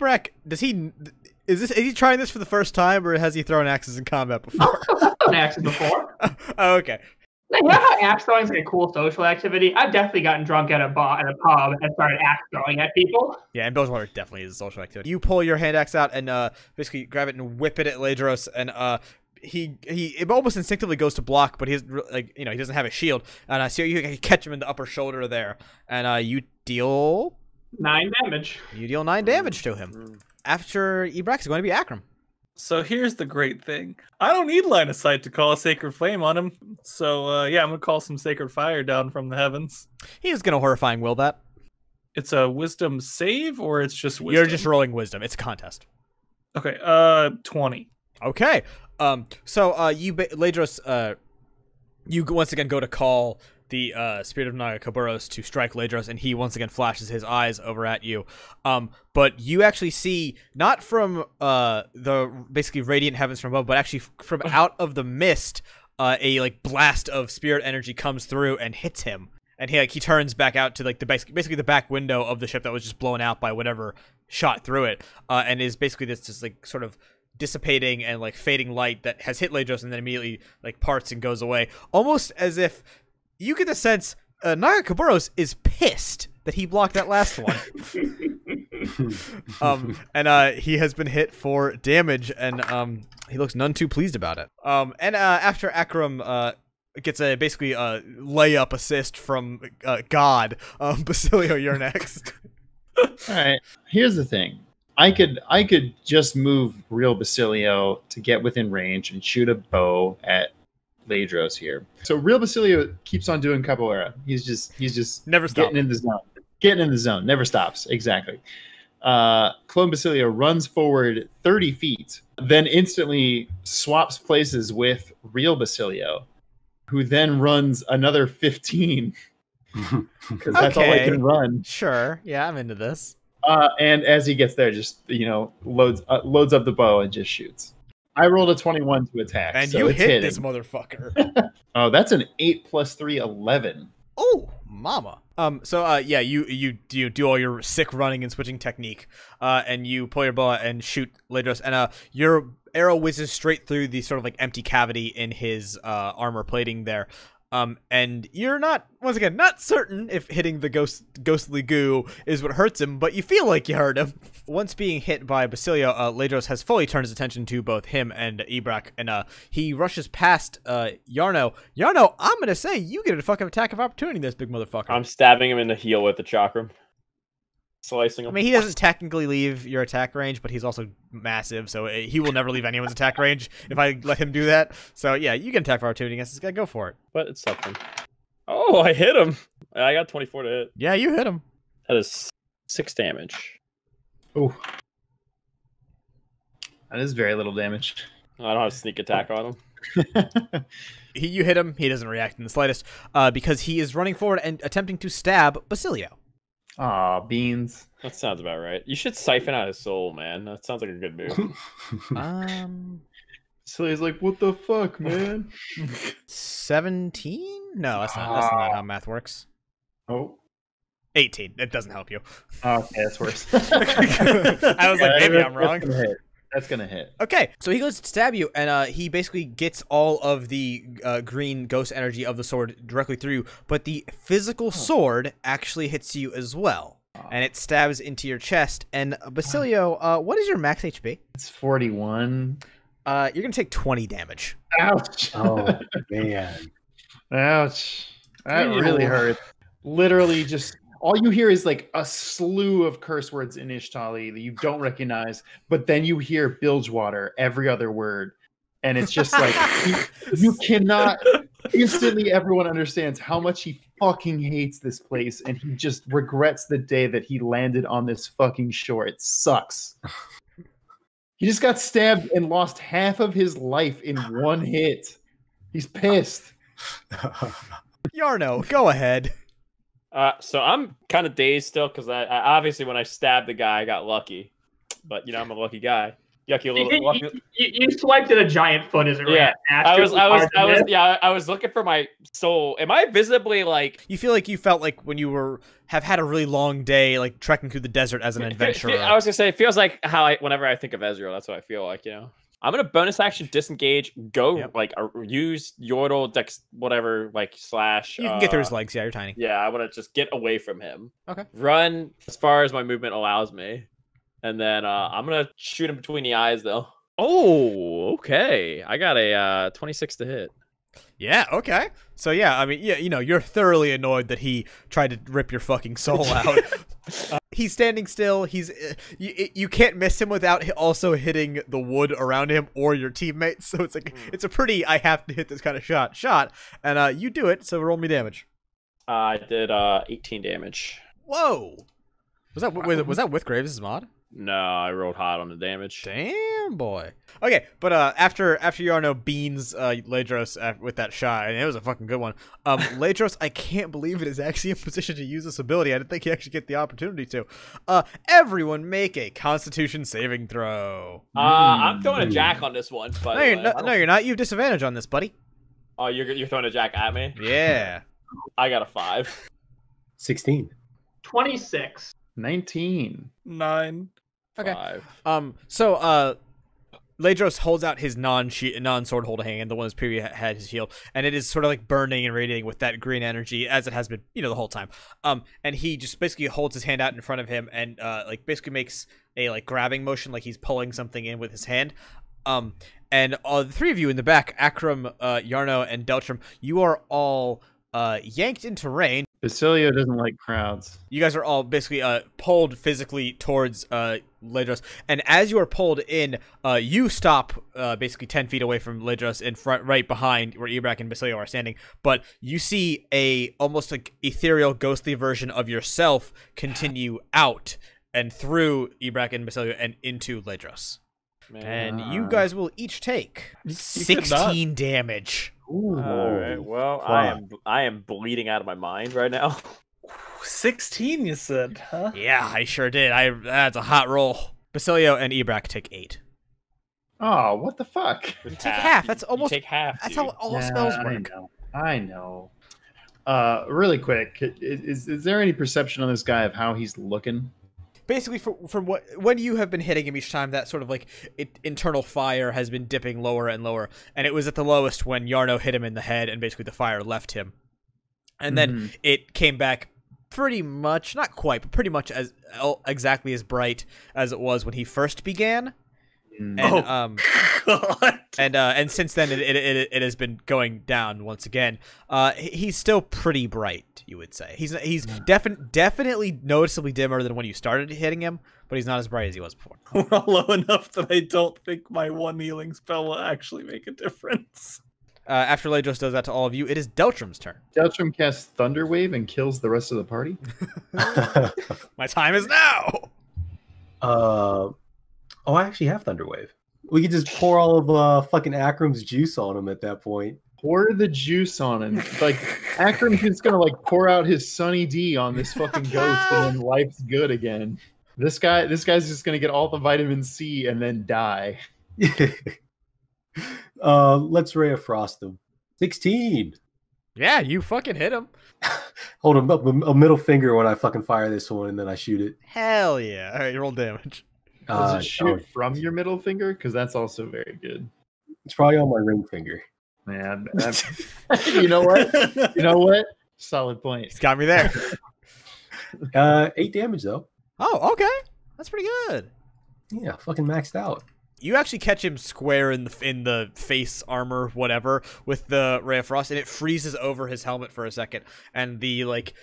trying this for the first time, or has he thrown axes in combat before? I've thrown axes before. Oh, okay. You know how axe throwing is like a cool social activity? I've definitely gotten drunk at a pub and started axe throwing at people. Yeah, and Bilgewater definitely is a social activity. You pull your hand axe out and basically grab it and whip it at Ledros, and he almost instinctively goes to block, but he's like, he doesn't have a shield, and so you catch him in the upper shoulder there, and you deal 9 damage. You deal 9 damage to him. After Ebrak is going to be Akram. So here's the great thing. I don't need line of sight to call a sacred flame on him. So yeah, I'm gonna call some sacred fire down from the heavens. He's gonna horrifying will that. It's a wisdom save, or it's just wisdom? You're just rolling wisdom. It's a contest. Okay, 20. Okay. Ledros, you once again go to call the spirit of Nagakoburos to strike Ledros, and he once again flashes his eyes over at you. But you actually see, not from the basically radiant heavens from above, but actually from out of the mist, a blast of spirit energy comes through and hits him. And he turns back out to basically the back window of the ship that was just blown out by whatever shot through it, and is basically this just sort of dissipating and fading light that has hit Ledros and then immediately parts and goes away, almost as if you get the sense Nagakoburos is pissed that he blocked that last one. And he has been hit for damage, and he looks none too pleased about it. And after Akram gets basically a layup assist from God, Basilio, you're next. All right. Here's the thing. I could just move real Basilio to get within range and shoot a bow at Ledros here. So real Basilio keeps on doing capoeira. He's just never getting in the zone. Getting in the zone. Never stops. Exactly. Clone Basilio runs forward 30 feet, then instantly swaps places with real Basilio, who then runs another 15. Because that's all I can run. Sure. Yeah, I'm into this. And as he gets there, just loads up the bow and just shoots. I rolled a 21 to attack, and so you it's hit hitting. this motherfucker. Oh, that's an 8 + 3, 11. Oh, mama. Yeah, you do all your sick running and switching technique, and you pull your bow and shoot Ledros, and your arrow whizzes straight through the sort of empty cavity in his armor plating there. And you're not certain if hitting the ghostly goo is what hurts him, but you feel like you hurt him. Once being hit by Basilio, Ledros has fully turned his attention to both him and Ebrak, and he rushes past Yarno. Yarno, I'm gonna say you get a fucking attack of opportunity, this big motherfucker. I'm stabbing him in the heel with the chakram. Slicing him. I mean, he doesn't technically leave your attack range, but he's also massive, so he will never leave anyone's attack range if I let him do that. So yeah, you can attack for opportunity against this guy. Go for it. But it's something. Oh, I hit him. I got 24 to hit. Yeah, you hit him. That is 6 damage. Oh, that is very little damage. I don't have sneak attack on him. You hit him. He doesn't react in the slightest because he is running forward and attempting to stab Basilio. Aw, beans. That sounds about right. You should siphon out his soul, man. That sounds like a good move. Basilio's like, what the fuck, man? 17? No, that's not how math works. Oh. 18. It doesn't help you. Okay, that's worse. I was like, maybe I'm wrong. That's gonna hit. Okay, so he goes to stab you, and he basically gets all of the green ghost energy of the sword directly through, but the physical sword actually hits you as well, and it stabs into your chest. And Basilio, what is your max HP? It's 41. You're gonna take 20 damage. Ouch. Oh man. Ouch. That Ew. really hurt. Literally, just all you hear is like a slew of curse words in Ishtali that you don't recognize, but then you hear Bilgewater every other word. And it's just like, you cannot. Instantly, everyone understands how much he fucking hates this place, and he just regrets the day that he landed on this fucking shore. It sucks. He just got stabbed and lost half of his life in one hit. He's pissed. Yarno, go ahead. So I'm kind of dazed still because I obviously when I stabbed the guy, I got lucky. But you know, I'm a lucky guy. Yucky little. Lucky. You swiped at a giant foot as it Yeah, ran. I was looking for my soul. Am I visibly like? You feel like you felt like when you have had a really long day, like trekking through the desert as an adventurer. I was gonna say it feels like how whenever I think of Ezreal, that's what I feel like. You know, I'm gonna bonus action disengage. Go like use Yordle Dex whatever like slash. You can get through his legs. Yeah, you're tiny. Yeah, I want to just get away from him. Okay. Run as far as my movement allows me. And then I'm going to shoot him between the eyes, though. Oh, okay. I got a 26 to hit. Yeah, okay. So, yeah, I mean, yeah, you know, you're thoroughly annoyed that he tried to rip your fucking soul out. He's standing still. You can't miss him without also hitting the wood around him or your teammates. So it's like, it's a pretty, I have to hit this kind of shot. And you do it, so roll me damage. I did 18 damage. Whoa. Was that with Graves' mod? No, I rolled hot on the damage. Damn, boy. Okay, but after Yarno beans Ledros with that shot, and it was a fucking good one. Ledros, I can't believe it is actually in position to use this ability. I didn't think he actually get the opportunity to. Everyone make a Constitution saving throw. I'm throwing a jack on this one. No, you're not. You have disadvantage on this, buddy. Oh, you're throwing a jack at me? Yeah. I got a 5. 16. 26. 19. 9. Okay. 5. So Ledros holds out his non-sword holding hand, the one that's previously had his shield, and it is sort of like burning and radiating with that green energy as it has been, you know, the whole time. And he just basically holds his hand out in front of him and like basically makes a like grabbing motion, like he's pulling something in with his hand. And the three of you in the back, Akram, Yarno, and Deltram, you are all yanked into range. Basilio doesn't like crowds. You guys are all basically pulled physically towards Ledros, and as you are pulled in, you stop basically 10 feet away from Ledros in front, right behind where Ibrak and Basilio are standing. But you see a almost like ethereal, ghostly version of yourself continue out and through Ibrak and Basilio and into Ledros. And you guys will each take 16 damage. Ooh. All right. Well, I am bleeding out of my mind right now. 16, you said, huh? Yeah, I sure did. That's a hot roll. Basilio and Ibrak take 8. Oh, what the fuck? You take half. That's almost. You take half. That's dude. how all spells work. I know. Really quick, is there any perception on this guy of how he's looking? Basically, from when you have been hitting him each time, that sort of like internal fire has been dipping lower and lower, and it was at the lowest when Yarno hit him in the head, and basically the fire left him, and then it came back pretty much, not quite, but pretty much as exactly as bright as it was when he first began. And God. and since then it has been going down once again. He's still pretty bright, you would say. He's definitely noticeably dimmer than when you started hitting him, but he's not as bright as he was before. We're low enough that I don't think my one healing spell will actually make a difference. After Ledros does that to all of you, it is Deltram's turn. Deltram casts Thunder Wave and kills the rest of the party. My time is now. Oh, I actually have Thunder Wave. We could just pour all of fucking Akram's juice on him at that point. Pour the juice on him. Like, Akram's just gonna like pour out his Sunny D on this fucking ghost and then life's good again. This guy's just gonna get all the vitamin C and then die. Let's Ray of Frost him. 16. Yeah, you fucking hit him. Hold him up a middle finger when I fucking fire this one and then I shoot it. Hell yeah. All right, you roll damage. Does it shoot from your middle finger? Because that's also very good. It's probably on my ring finger. Man, you know what? You know what? Solid point. He's got me there. 8 damage though. Oh, okay. That's pretty good. Yeah, fucking maxed out. you actually catch him square in the face armor, whatever, with the Ray of Frost, and it freezes over his helmet for a second. And the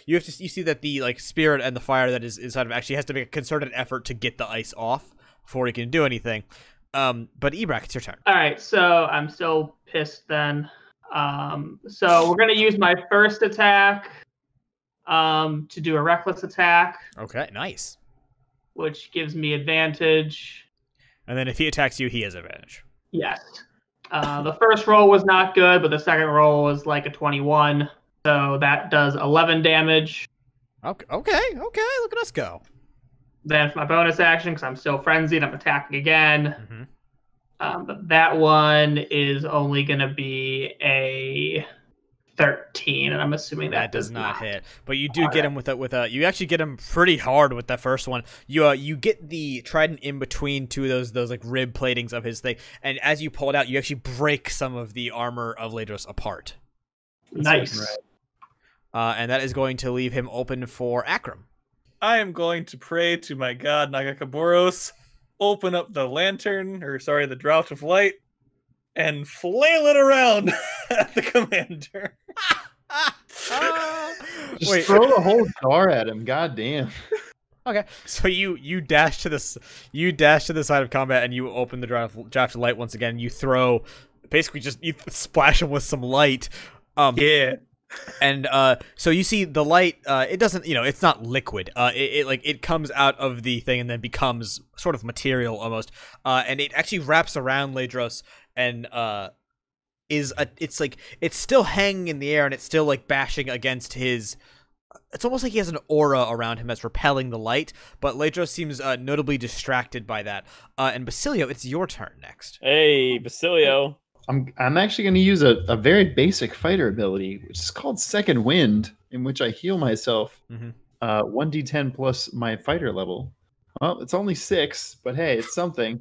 you see that the spirit and the fire that is inside of him actually has to make a concerted effort to get the ice off before he can do anything. But Ebrak, it's your turn. All right, so I'm still pissed then. So we're gonna use my first attack to do a reckless attack. Okay, nice. Which gives me advantage. And then if he attacks you, he has advantage. Yes. The first roll was not good, but the second roll was like a 21. So that does 11 damage. Okay. Look at us go. Then for my bonus action, because I'm still frenzied, I'm attacking again. Mm-hmm. But that one is only going to be a 13, and I'm assuming that does not hit. But you do get him with a. You actually get him pretty hard with that first one. You get the trident in between two of those like rib platings of his thing, and as you pull it out, you actually break some of the armor of Ledros apart. Nice. And that is going to leave him open for Akram. I am going to pray to my god Nagakaboros, open up the lantern, the draught of light, and flail it around at the commander. Just throw the whole jar at him. God damn. Okay, so you dash to the side of combat and you open the draught of light once again. You throw, basically you splash him with some light. Yeah. And so you see the light. It doesn't, it's not liquid. It comes out of the thing and then becomes sort of material almost. And it actually wraps around Ledros and it's still hanging in the air and it's still like bashing against his. It's almost like he has an aura around him that's repelling the light, but Ledros seems notably distracted by that. And Basilio, it's your turn next. Hey, Basilio. I'm actually going to use a very basic fighter ability, which is called Second Wind, in which I heal myself 1d10 plus my fighter level. Well, it's only 6, but hey, it's something.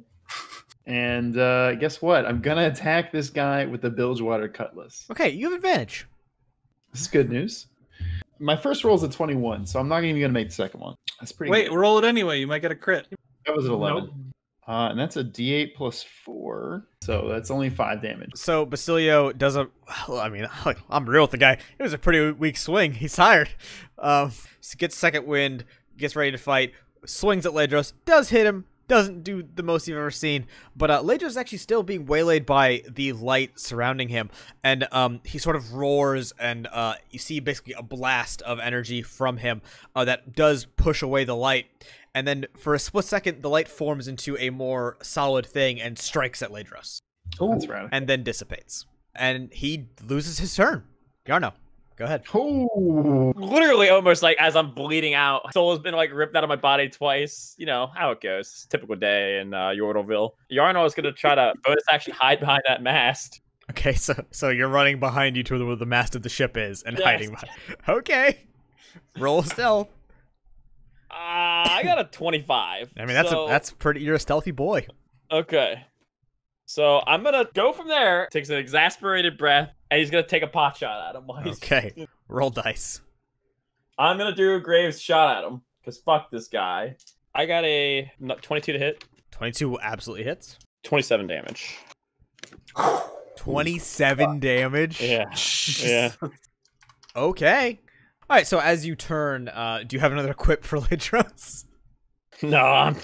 And guess what? I'm going to attack this guy with the Bilgewater Cutlass. Okay, you have advantage. This is good news. My first roll is a 21, so I'm not even going to make the second one. That's pretty good. Roll it anyway. You might get a crit. That was an 11. Nope. And that's a d8 plus 4, so that's only 5 damage. So Basilio does I'm real with the guy. It was a pretty weak swing. He's tired. Gets second wind, gets ready to fight, swings at Ledros, does hit him, doesn't do the most you've ever seen, but Ledros is actually still being waylaid by the light surrounding him, and he sort of roars, and you see basically a blast of energy from him that does push away the light. And then for a split second, the light forms into a more solid thing and strikes at Ledros. Oh, that's right. And then dissipates. And he loses his turn. Yarno, go ahead. Oh. Literally almost like as I'm bleeding out. Soul has been like ripped out of my body twice. You know how it goes. Typical day in Yordleville. Yarno is going to try to bonus actually hide behind that mast. Okay, so you're running behind you to where the mast of the ship is and hiding behind. Okay. Roll stealth. I got a 25. I mean, that's pretty. You're a stealthy boy. Okay. So I'm going to go from there. Takes an exasperated breath, and he's going to take a pot shot at him. Okay. Roll dice. I'm going to do a Graves shot at him, because fuck this guy. I got a 22 to hit. 22 absolutely hits. 27 damage. 27 damage? Yeah. Yeah. Okay. All right, so as you turn, do you have another quip for Ledros? No,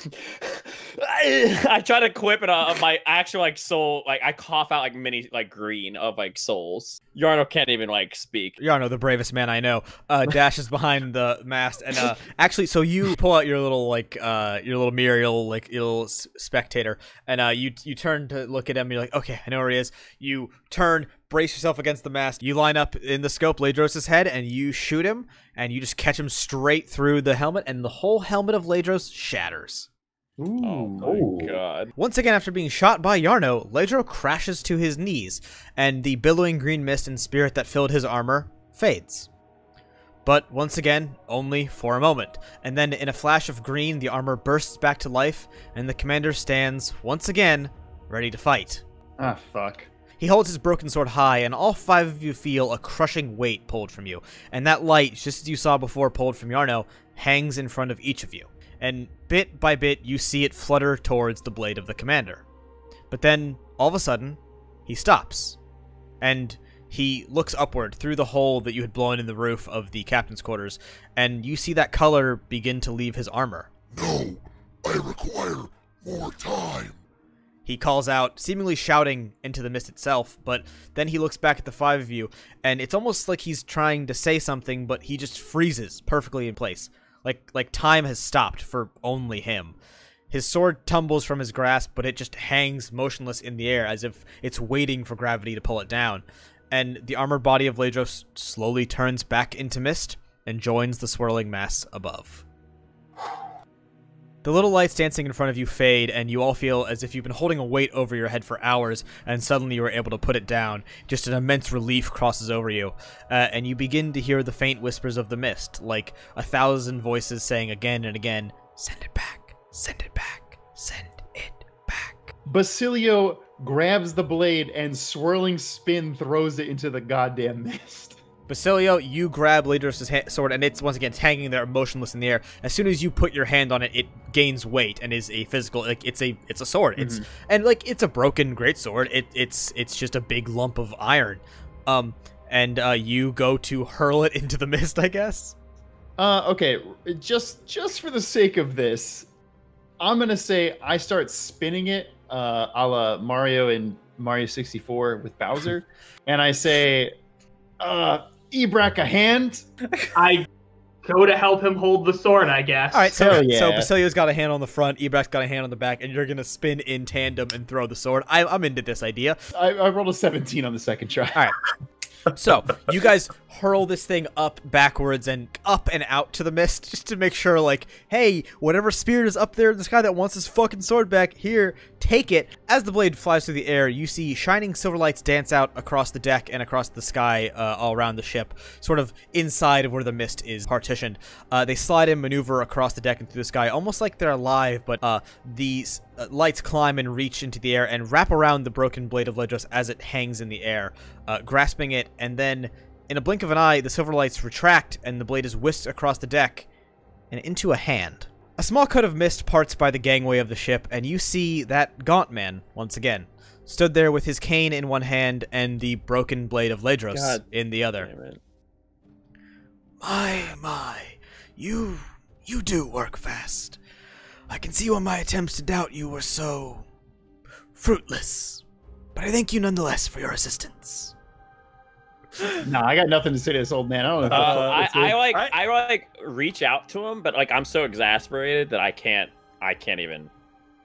I try to quip it on my actual like soul. Like I cough out like mini like green of like souls. Yarno can't even like speak. Yarno, the bravest man I know, dashes behind the mast and actually, so you pull out your little like your little mirror, your little spectator, and you turn to look at him. And you're like, okay, I know where he is. You turn, brace yourself against the mast. You line up in the scope Ledros' head, and you shoot him, and you just catch him straight through the helmet, and the whole helmet of Ledros shatters. Ooh. Oh my god. Once again, after being shot by Yarno, Ledros crashes to his knees, and the billowing green mist and spirit that filled his armor fades. But once again, only for a moment, and then in a flash of green, the armor bursts back to life, and the commander stands, once again, ready to fight. Ah, fuck. He holds his broken sword high, and all 5 of you feel a crushing weight pulled from you, and that light, just as you saw before pulled from Yarno, hangs in front of each of you. And bit by bit, you see it flutter towards the blade of the commander. But then, all of a sudden, he stops. And he looks upward through the hole that you had blown in the roof of the captain's quarters, and you see that color begin to leave his armor. No, I require more time. He calls out, seemingly shouting into the mist itself, but then he looks back at the 5 of you, and it's almost like he's trying to say something, but he just freezes perfectly in place. Like time has stopped for only him. His sword tumbles from his grasp, but it just hangs motionless in the air as if it's waiting for gravity to pull it down. And the armored body of Ledros slowly turns back into mist and joins the swirling mass above. The little lights dancing in front of you fade, and you all feel as if you've been holding a weight over your head for hours, and suddenly you are able to put it down. Just an immense relief crosses over you, and you begin to hear the faint whispers of the mist, like 1,000 voices saying again and again, "Send it back, send it back, send it back." Basilio grabs the blade and swirling spin throws it into the goddamn mist. Basilio, you grab Ledros' sword, and it's once again hanging there motionless in the air. As soon as you put your hand on it, it gains weight and is a physical, like it's a sword. It's and like it's a broken greatsword. It's just a big lump of iron. And you go to hurl it into the mist, I guess. Okay, just for the sake of this, I'm gonna say I start spinning it, a la Mario in Mario 64 with Bowser, and I say, Ebrak, a hand. I go to help him hold the sword, I guess. All right, so yeah. so Basilio's got a hand on the front, Ebrak's got a hand on the back, and you're gonna spin in tandem and throw the sword. I'm into this idea. I rolled a 17 on the second try. All right. So, you guys hurl this thing up backwards and up and out to the mist just to make sure, like, hey, whatever spirit is up there in the sky that wants his fucking sword back, here, take it. As the blade flies through the air, you see shining silver lights dance out across the deck and across the sky all around the ship, sort of inside of where the mist is partitioned. They slide and maneuver across the deck and through the sky, almost like they're alive, but these lights climb and reach into the air and wrap around the broken blade of Ledros as it hangs in the air, grasping it, and then, in a blink of an eye, the silver lights retract and the blade is whisked across the deck and into a hand. A small cut of mist parts by the gangway of the ship, and you see that gaunt man, once again, stood there with his cane in one hand and the broken blade of Ledros in the other. My, you do work fast. I can see why my attempts to doubt you were so fruitless, but I thank you nonetheless for your assistance. No, I got nothing to say to this old man. I don't know. I like reach out to him, but like I'm so exasperated that I can't even.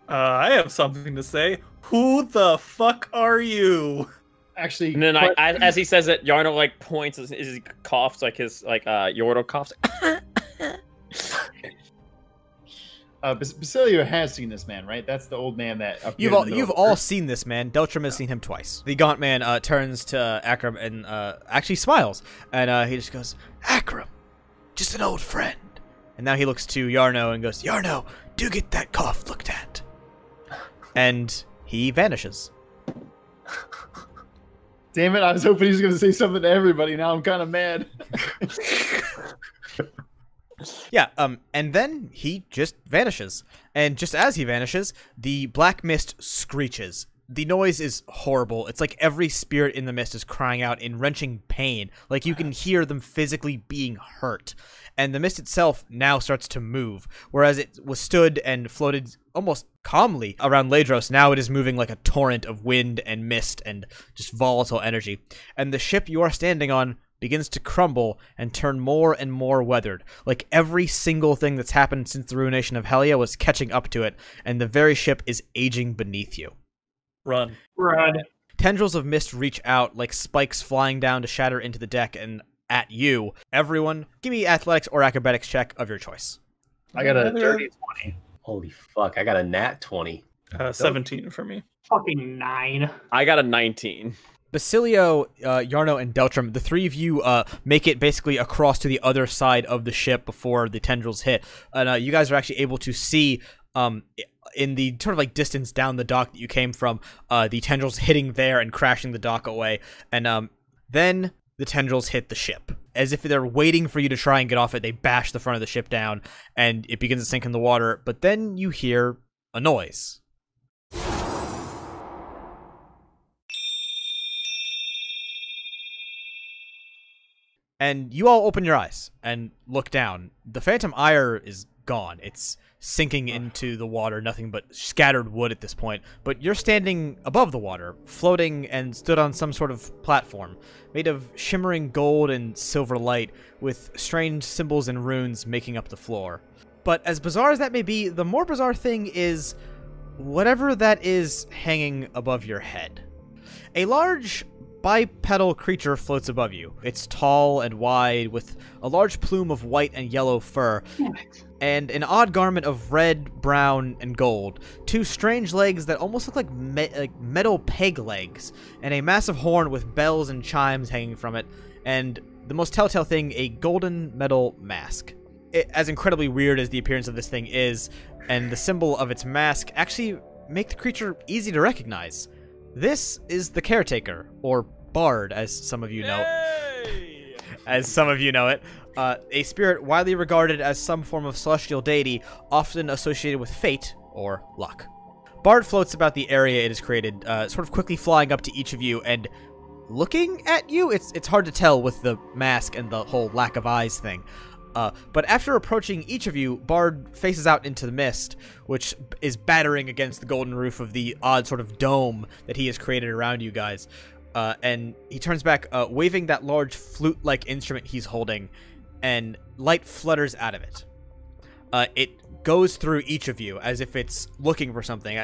I have something to say. Who the fuck are you? Actually, and then as he says it, Yarno like points as he coughs, like his Yordo coughs. Basilio has seen this man, right? That's the old man that you've all seen this man. Deltram has seen him twice. The gaunt man turns to Akram and actually smiles, and he just goes, "Akram, just an old friend." And now he looks to Yarno and goes, "Yarno, do get that cough looked at." And he vanishes. Damn it! I was hoping he was going to say something to everybody. Now I'm kind of mad. Yeah, and then he just vanishes. And just as he vanishes, the black mist screeches. The noise is horrible. It's like every spirit in the mist is crying out in wrenching pain. Like you can hear them physically being hurt. And the mist itself now starts to move. Whereas it was stood and floated almost calmly around Ledros, now it is moving like a torrent of wind and mist and just volatile energy. And the ship you are standing on begins to crumble and turn more and more weathered. Like every single thing that's happened since the ruination of Hellia was catching up to it, and the very ship is aging beneath you. Run. Tendrils of mist reach out like spikes flying down to shatter into the deck and at you. Everyone, give me athletics or acrobatics check of your choice. I got a dirty 20. Holy fuck, I got a nat 20. 17 for me. Fucking 9. I got a 19. Basilio, Yarno, and Deltram, the three of you make it basically across to the other side of the ship before the tendrils hit. And you guys are actually able to see in the sort of like distance down the dock that you came from, the tendrils hitting there and crashing the dock away. And then the tendrils hit the ship. As if they're waiting for you to try and get off it, they bash the front of the ship down, and it begins to sink in the water. But then you hear a noise. And you all open your eyes and look down. The phantom ire is gone. It's sinking into the water, nothing but scattered wood at this point. But you're standing above the water, floating and stood on some sort of platform, made of shimmering gold and silver light, with strange symbols and runes making up the floor. But as bizarre as that may be, the more bizarre thing is whatever that is hanging above your head. A large bipedal creature floats above you. It's tall and wide, with a large plume of white and yellow fur, and an odd garment of red, brown, and gold. Two strange legs that almost look like metal peg legs, and a massive horn with bells and chimes hanging from it, and the most telltale thing, a golden metal mask. As incredibly weird as the appearance of this thing is, and the symbol of its mask actually make the creature easy to recognize. This is the Caretaker, or Bard, as some of you know. Yay! As some of you know it. A spirit widely regarded as some form of celestial deity, often associated with fate or luck. Bard floats about the area it has created, sort of quickly flying up to each of you and looking at you. It's hard to tell with the mask and the whole lack of eyes thing. But after approaching each of you, Bard faces out into the mist, which is battering against the golden roof of the odd sort of dome that he has created around you guys. And he turns back, waving that large flute-like instrument he's holding, and light flutters out of it. It goes through each of you as if it's looking for something.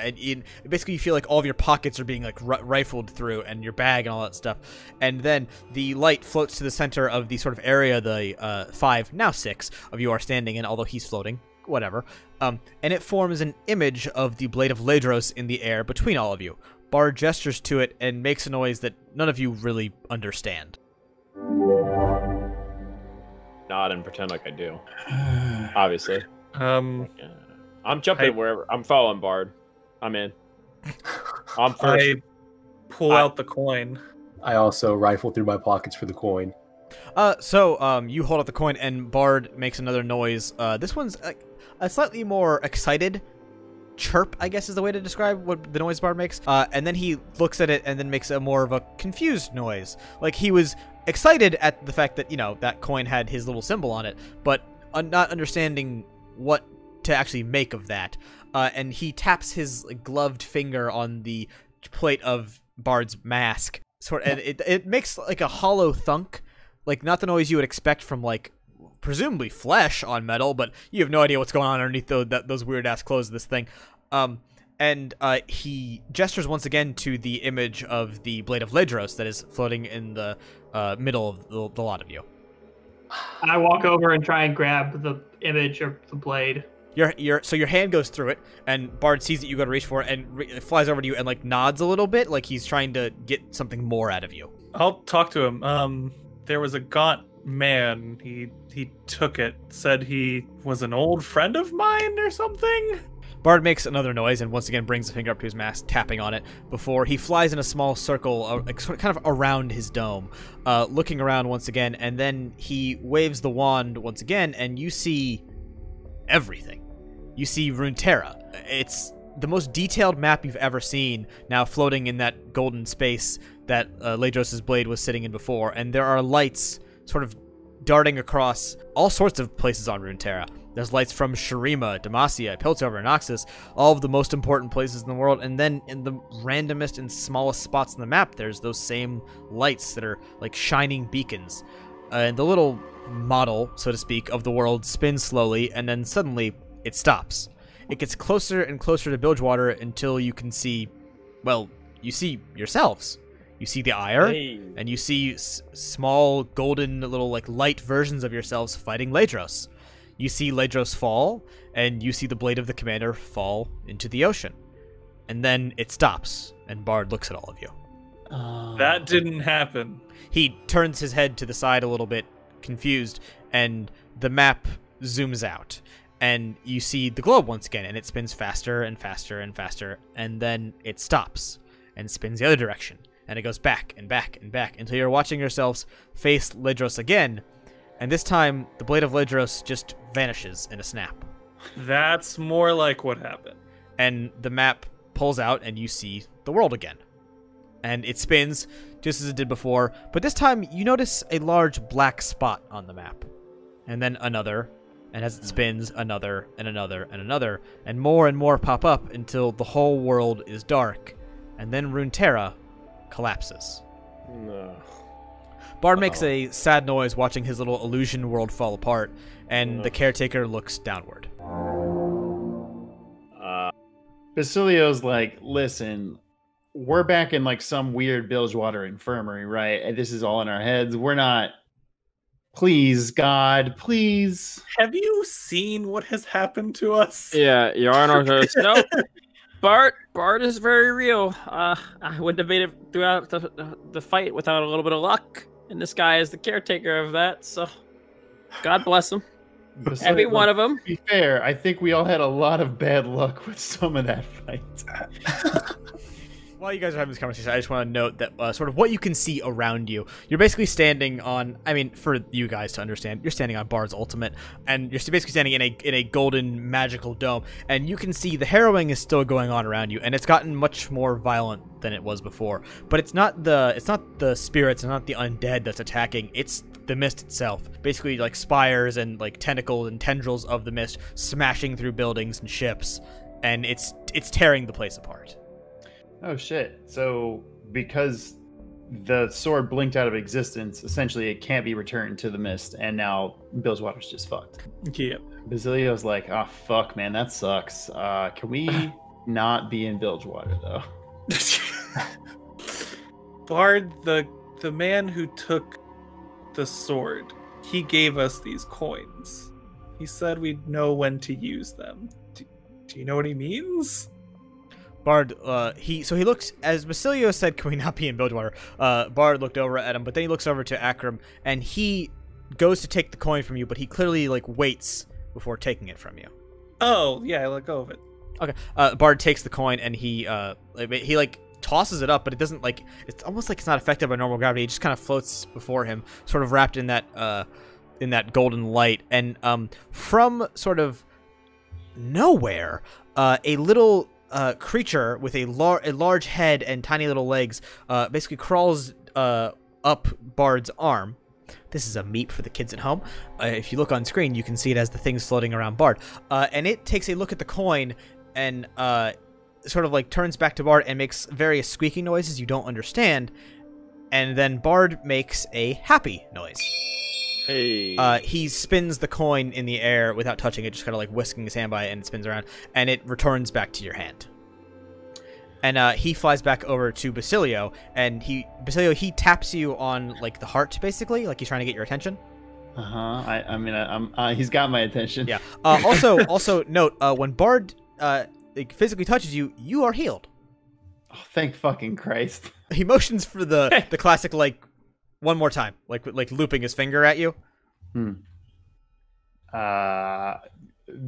Basically, you feel like all of your pockets are being like rifled through, and your bag and all that stuff. And then the light floats to the center of the sort of area the 5, now 6 of you are standing in, although he's floating, whatever. And it forms an image of the blade of Ledros in the air between all of you. Bard gestures to it and makes a noise that none of you really understand. Nod and pretend like I do. Obviously. Um, I'm jumping wherever. I'm following Bard. I'm in. I'm first. I pull out the coin. I also rifle through my pockets for the coin. So you hold up the coin and Bard makes another noise. This one's a slightly more excited chirp, I guess is the way to describe what the noise Bard makes. And then he looks at it and then makes a more of a confused noise. Like he was excited at the fact that, you know, that coin had his little symbol on it, but not understanding what to actually make of that. And he taps his gloved finger on the plate of Bard's mask. And it makes like a hollow thunk, like not the noise you would expect from like presumably flesh on metal, but you have no idea what's going on underneath those weird ass clothes of this thing. And he gestures once again to the image of the blade of Ledros that is floating in the middle of the lot of you. I walk over and try and grab the image of the blade. So your hand goes through it, and Bard sees that you go to reach for it, and flies over to you and like nods a little bit, like he's trying to get something more out of you. I'll talk to him. There was a gaunt man. He took it. Said he was an old friend of mine or something. Bard makes another noise and once again brings a finger up to his mask, tapping on it, before he flies in a small circle, kind of around his dome, looking around once again, and then he waves the wand once again, and you see everything. You see Runeterra. It's the most detailed map you've ever seen, now floating in that golden space that Ledros' blade was sitting in before, and there are lights sort of darting across all sorts of places on Runeterra. There's lights from Shurima, Demacia, Piltover, and Noxus, all of the most important places in the world, and then in the randomest and smallest spots on the map, there's those same lights that are like shining beacons. And the little model, so to speak, of the world spins slowly, and then suddenly it stops. It gets closer and closer to Bilgewater until you can see, well, you see yourselves. You see the Ire, and you see small golden little like light versions of yourselves fighting Ledros. You see Ledros fall, and you see the blade of the commander fall into the ocean. And then it stops, and Bard looks at all of you. That didn't happen. He turns his head to the side a little bit, confused, and the map zooms out. And you see the globe once again, and it spins faster and faster and faster, and then it stops and spins the other direction. And it goes back and back and back until you're watching yourselves face Ledros again. And this time, the blade of Ledros just vanishes in a snap. That's more like what happened. And the map pulls out, and you see the world again. and it spins just as it did before, but this time you notice a large black spot on the map. And then another, and as it spins, another, and another, and another, and more pop up until the whole world is dark, and then Runeterra collapses. No. Bard makes a sad noise watching his little illusion world fall apart, and the caretaker looks downward. Basilio's like, listen, we're back in like some weird Bilgewater infirmary, right? And this is all in our heads. We're not. Please, God, please. Have you seen what has happened to us? Yeah, Yarnor goes, no. Bart is very real. I wouldn't have made it throughout the fight without a little bit of luck. And this guy is the caretaker of that, so God bless him. Every one of them. To be fair, I think we all had a lot of bad luck with some of that fight. While you guys are having this conversation, I just want to note that sort of what you can see around you. You're basically standing on, I mean, for you guys to understand, you're standing on Bard's ultimate, and you're basically standing in a golden magical dome, and you can see the harrowing is still going on around you, and it's gotten much more violent than it was before. But it's not the spirits and not the undead that's attacking. It's the mist itself, basically like spires and like tentacles and tendrils of the mist smashing through buildings and ships, and it's tearing the place apart. Oh shit. So because the sword blinked out of existence, essentially it can't be returned to the mist, and now Bilgewater's just fucked. Yep. Basilio's like, oh fuck, man, that sucks. Can we not be in Bilgewater though? Bard, the man who took the sword, he gave us these coins. He said we'd know when to use them. Do you know what he means? Bard, he looks, as Basilio said, can we not be in Bilgewater? Bard looked over at him, but then he looks over to Akram, and he goes to take the coin from you, but he clearly, like, waits before taking it from you. Oh, yeah, I let go of it. Okay, Bard takes the coin, and he tosses it up, but it doesn't, like, it's almost like it's not affected by normal gravity. It just kind of floats before him, sort of wrapped in that golden light, and from sort of nowhere, a little creature with a large head and tiny little legs basically crawls up Bard's arm. This is a meep for the kids at home. If you look on screen, you can see it as the things floating around Bard. And it takes a look at the coin and sort of like turns back to Bard and makes various squeaking noises you don't understand. And then Bard makes a happy noise. Hey. He spins the coin in the air without touching it, just kind of like whisking his hand by it, and it spins around, and it returns back to your hand. And he flies back over to Basilio, and he taps you on like the heart, basically, like he's trying to get your attention. I mean, he's got my attention. Yeah. Also note, when Bard like, physically touches you, you are healed. Oh, thank fucking Christ. He motions for the classic like. One more time, like looping his finger at you.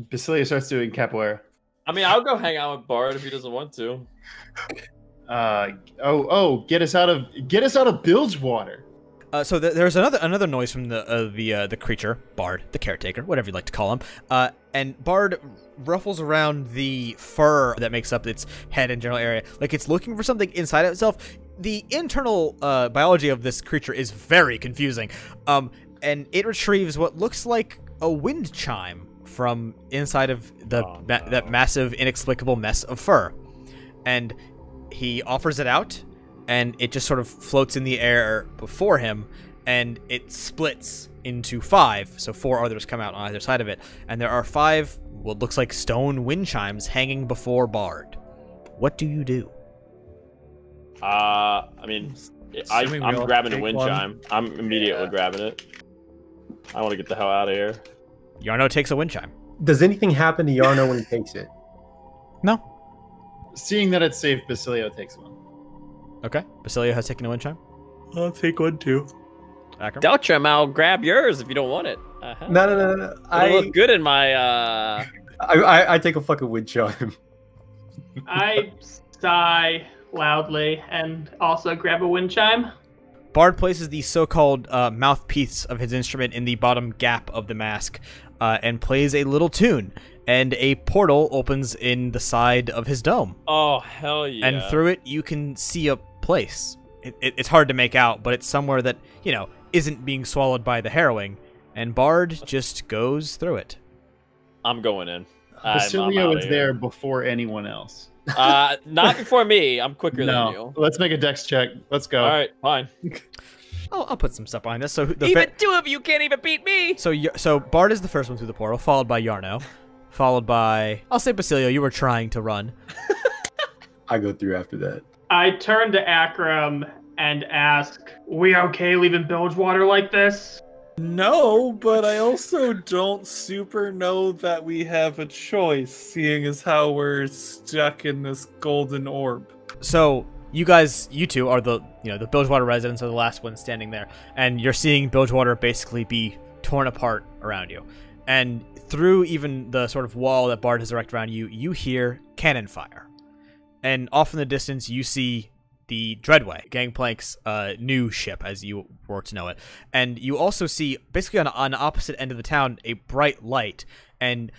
Basilio starts doing capoeira. I mean, I'll go hang out with Bard if he doesn't want to. Get us out of Bilgewater. So there's another noise from the creature, Bard, the caretaker, whatever you like to call him. And Bard ruffles around the fur that makes up its head and general area, like it's looking for something inside of itself. The internal biology of this creature is very confusing, and it retrieves what looks like a wind chime from inside of that massive, inexplicable mess of fur. And he offers it out, and it just sort of floats in the air before him, and it splits into 5, so 4 others come out on either side of it, and there are 5 what looks like stone wind chimes hanging before Bard. What do you do? I mean, I'm grabbing a wind chime. I'm immediately grabbing it. I want to get the hell out of here. Yarno takes a wind chime. Does anything happen to Yarno when he takes it? No. Seeing that it's safe, Basilio takes one. Okay. Basilio has taken a wind chime. I'll take one too. Akram? Deltram, I'll grab yours if you don't want it. No. I look good in my. I take a fucking wind chime. I sigh loudly and also grab a wind chime. Bard places the so-called mouthpiece of his instrument in the bottom gap of the mask and plays a little tune, and a portal opens in the side of his dome. Oh, hell yeah. And through it, you can see a place. It's hard to make out, but it's somewhere that, you know, isn't being swallowed by the harrowing, and Bard just goes through it. I'm going in. Basilio is there before anyone else. Not before me. I'm quicker than you. Let's make a dex check. Let's go. All right, fine. I'll put some stuff behind this. So even two of you can't even beat me. So Bard is the first one through the portal, followed by Yarno, followed by, I'll say Basilio. You were trying to run. I go through after that. I turn to Akram and ask, "We okay leaving Bilgewater like this?" No, but I also don't super know that we have a choice, seeing as how we're stuck in this golden orb. So you two are the Bilgewater residents, are the last ones standing there, and you're seeing Bilgewater basically be torn apart around you. And through even the sort of wall that Bard has erected around you, you hear cannon fire. And off in the distance, you see the Dreadway, Gangplank's new ship, as you were to know it. And you also see, basically on the opposite end of the town, a bright light and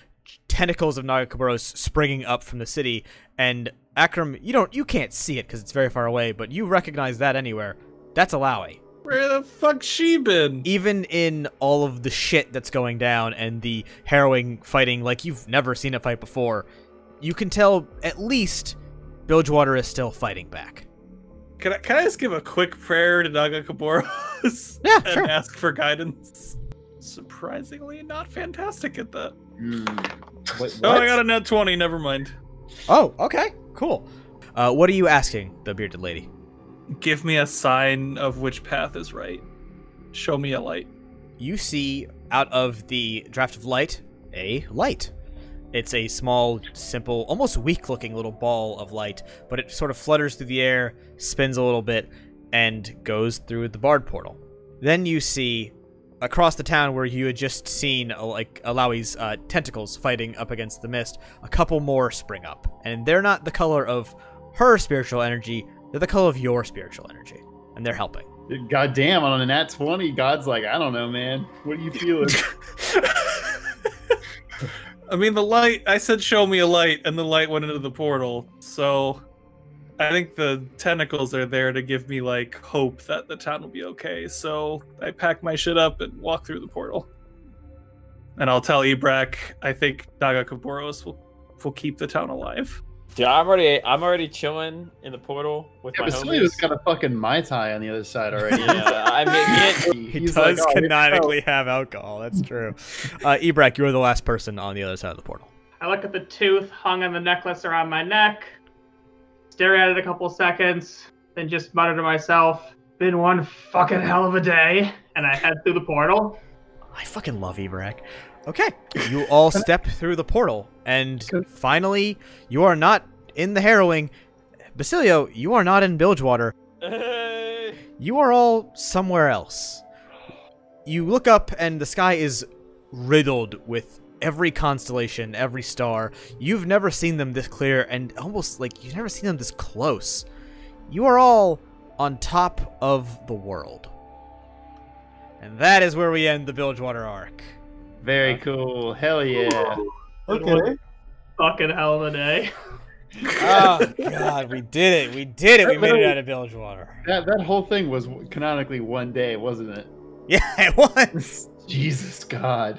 tentacles of Nagakaburos springing up from the city. And Akram, you can't see it because it's very far away, but you recognize that anywhere. That's Alawi. Where the fuck's she been? Even in all of the shit that's going down and the harrowing fighting like you've never seen a fight before, you can tell at least Bilgewater is still fighting back. Can I just give a quick prayer to Nagakaburos? Yeah, and sure. ask for guidance? Surprisingly not fantastic at that. Wait, Oh, I got a net 20, never mind. Oh, okay, cool. What are you asking the bearded lady? Give me a sign of which path is right. Show me a light. You see out of the draft of light, a light. It's a small, simple, almost weak-looking little ball of light, but it sort of flutters through the air, spins a little bit, and goes through the Bard portal. Then you see, across the town where you had just seen Alawi's tentacles fighting up against the mist, a couple more spring up. And they're not the color of her spiritual energy, they're the color of your spiritual energy. And they're helping. God damn, on a nat 20, God's like, I don't know, man. What are you feeling? I mean, the light, I said show me a light, and the light went into the portal, so I think the tentacles are there to give me, like, hope that the town will be okay, so I pack my shit up and walk through the portal. And I'll tell Ibrak, I think Nagakaburos will keep the town alive. Yeah, I'm already chilling in the portal with my Basilio's homies. got a fucking Mai Tai on the other side already. Yeah, I mean, He He's does like, oh, canonically have alcohol, that's true. Ibrak, you are the last person on the other side of the portal. I look at the tooth hung on the necklace around my neck, stare at it a couple seconds, then just mutter to myself, "Been one fucking hell of a day," and I head through the portal. I fucking love Ibrak. Okay, you all step through the portal, and finally, you are not in the harrowing. Basilio, you are not in Bilgewater. You are all somewhere else. You look up, and the sky is riddled with every constellation, every star. You've never seen them this clear, and almost like you've never seen them this close. You are all on top of the world. And that is where we end the Bilgewater arc. Very cool. Hell yeah. Okay. Fucking hell of a day. Oh, God, we did it. We did it. We made it out of Bilgewater. That whole thing was canonically one day, wasn't it? Yeah, it was. Jesus God.